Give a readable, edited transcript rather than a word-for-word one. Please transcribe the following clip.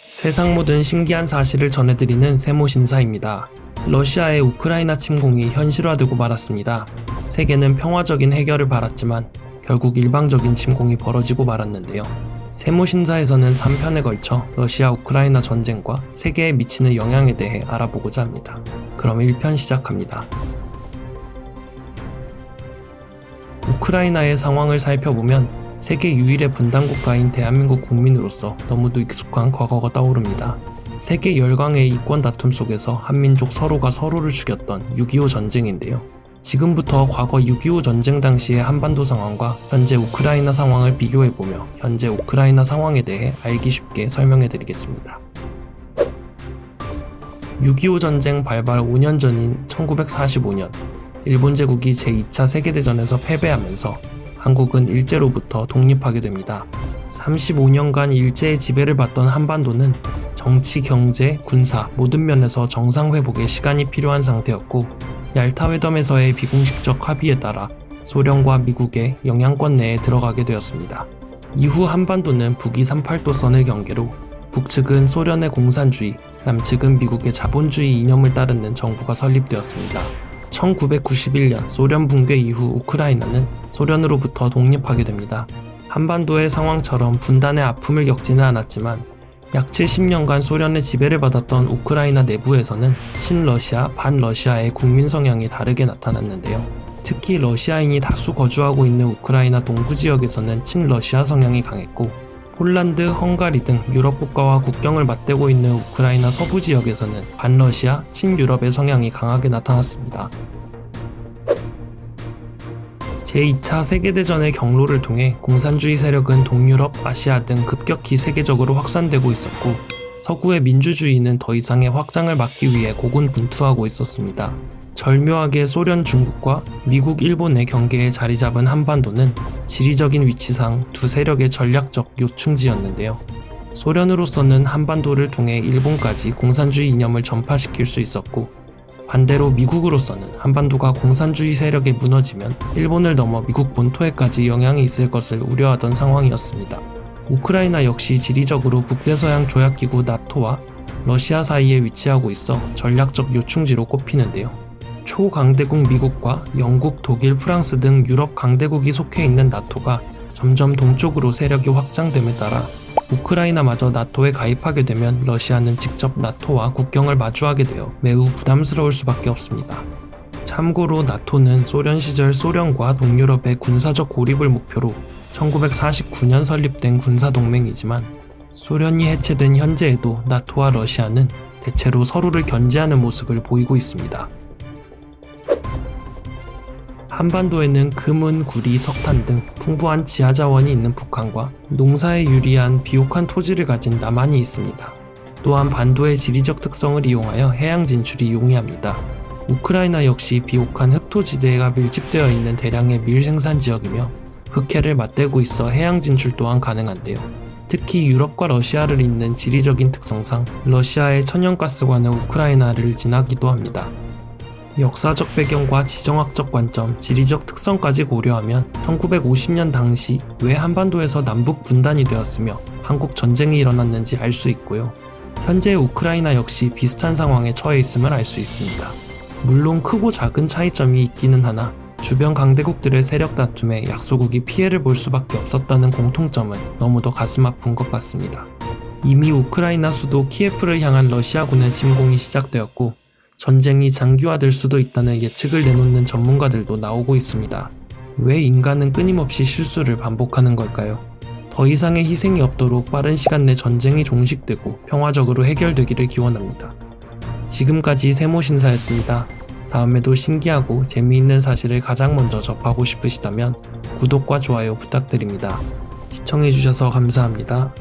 세상 모든 신기한 사실을 전해드리는 세모신사입니다. 러시아의 우크라이나 침공이 현실화되고 말았습니다. 세계는 평화적인 해결을 바랐지만 결국 일방적인 침공이 벌어지고 말았는데요. 세모신사에서는 3편에 걸쳐 러시아 우크라이나 전쟁과 세계에 미치는 영향에 대해 알아보고자 합니다. 그럼 1편 시작합니다. 우크라이나의 상황을 살펴보면 세계 유일의 분단국가인 대한민국 국민으로서 너무도 익숙한 과거가 떠오릅니다. 세계 열강의 이권 다툼 속에서 한민족 서로가 서로를 죽였던 6.25 전쟁인데요. 지금부터 과거 6.25 전쟁 당시의 한반도 상황과 현재 우크라이나 상황을 비교해보며 현재 우크라이나 상황에 대해 알기 쉽게 설명해드리겠습니다. 6.25 전쟁 발발 5년 전인 1945년, 일본 제국이 제2차 세계대전에서 패배하면서 한국은 일제로부터 독립하게 됩니다. 35년간 일제의 지배를 받던 한반도는 정치, 경제, 군사 모든 면에서 정상 회복에 시간이 필요한 상태였고, 얄타 회담에서의 비공식적 합의에 따라 소련과 미국의 영향권 내에 들어가게 되었습니다. 이후 한반도는 북위 38도선을 경계로 북측은 소련의 공산주의, 남측은 미국의 자본주의 이념을 따르는 정부가 설립되었습니다. 1991년 소련 붕괴 이후 우크라이나는 소련으로부터 독립하게 됩니다. 한반도의 상황처럼 분단의 아픔을 겪지는 않았지만 약 70년간 소련의 지배를 받았던 우크라이나 내부에서는 친러시아, 반러시아의 국민 성향이 다르게 나타났는데요. 특히 러시아인이 다수 거주하고 있는 우크라이나 동부 지역에서는 친러시아 성향이 강했고, 폴란드, 헝가리 등 유럽 국가와 국경을 맞대고 있는 우크라이나 서부 지역에서는 반러시아, 친유럽의 성향이 강하게 나타났습니다. 제2차 세계대전의 경로를 통해 공산주의 세력은 동유럽, 아시아 등 급격히 세계적으로 확산되고 있었고, 서구의 민주주의는 더 이상의 확장을 막기 위해 고군분투하고 있었습니다. 절묘하게 소련, 중국과 미국, 일본의 경계에 자리 잡은 한반도는 지리적인 위치상 두 세력의 전략적 요충지였는데요. 소련으로서는 한반도를 통해 일본까지 공산주의 이념을 전파시킬 수 있었고, 반대로 미국으로서는 한반도가 공산주의 세력에 무너지면 일본을 넘어 미국 본토에까지 영향이 있을 것을 우려하던 상황이었습니다. 우크라이나 역시 지리적으로 북대서양 조약기구 나토와 러시아 사이에 위치하고 있어 전략적 요충지로 꼽히는데요. 초강대국 미국과 영국, 독일, 프랑스 등 유럽 강대국이 속해 있는 나토가 점점 동쪽으로 세력이 확장됨에 따라 우크라이나마저 나토에 가입하게 되면 러시아는 직접 나토와 국경을 마주하게 되어 매우 부담스러울 수밖에 없습니다. 참고로 나토는 소련 시절 소련과 동유럽의 군사적 고립을 목표로 1949년 설립된 군사동맹이지만, 소련이 해체된 현재에도 나토와 러시아는 대체로 서로를 견제하는 모습을 보이고 있습니다. 한반도에는 금은, 구리, 석탄 등 풍부한 지하자원이 있는 북한과 농사에 유리한 비옥한 토지를 가진 남한이 있습니다. 또한 반도의 지리적 특성을 이용하여 해양 진출이 용이합니다. 우크라이나 역시 비옥한 흑토지대가 밀집되어 있는 대량의 밀 생산 지역이며 흑해를 맞대고 있어 해양 진출 또한 가능한데요. 특히 유럽과 러시아를 잇는 지리적인 특성상 러시아의 천연가스관은 우크라이나를 지나기도 합니다. 역사적 배경과 지정학적 관점, 지리적 특성까지 고려하면 1950년 당시 왜 한반도에서 남북 분단이 되었으며 한국 전쟁이 일어났는지 알 수 있고요. 현재 우크라이나 역시 비슷한 상황에 처해 있음을 알 수 있습니다. 물론 크고 작은 차이점이 있기는 하나 주변 강대국들의 세력 다툼에 약소국이 피해를 볼 수밖에 없었다는 공통점은 너무도 가슴 아픈 것 같습니다. 이미 우크라이나 수도 키예프를 향한 러시아군의 침공이 시작되었고, 전쟁이 장기화될 수도 있다는 예측을 내놓는 전문가들도 나오고 있습니다. 왜 인간은 끊임없이 실수를 반복하는 걸까요? 더 이상의 희생이 없도록 빠른 시간 내 전쟁이 종식되고 평화적으로 해결되기를 기원합니다. 지금까지 세모신사였습니다. 다음에도 신기하고 재미있는 사실을 가장 먼저 접하고 싶으시다면 구독과 좋아요 부탁드립니다. 시청해주셔서 감사합니다.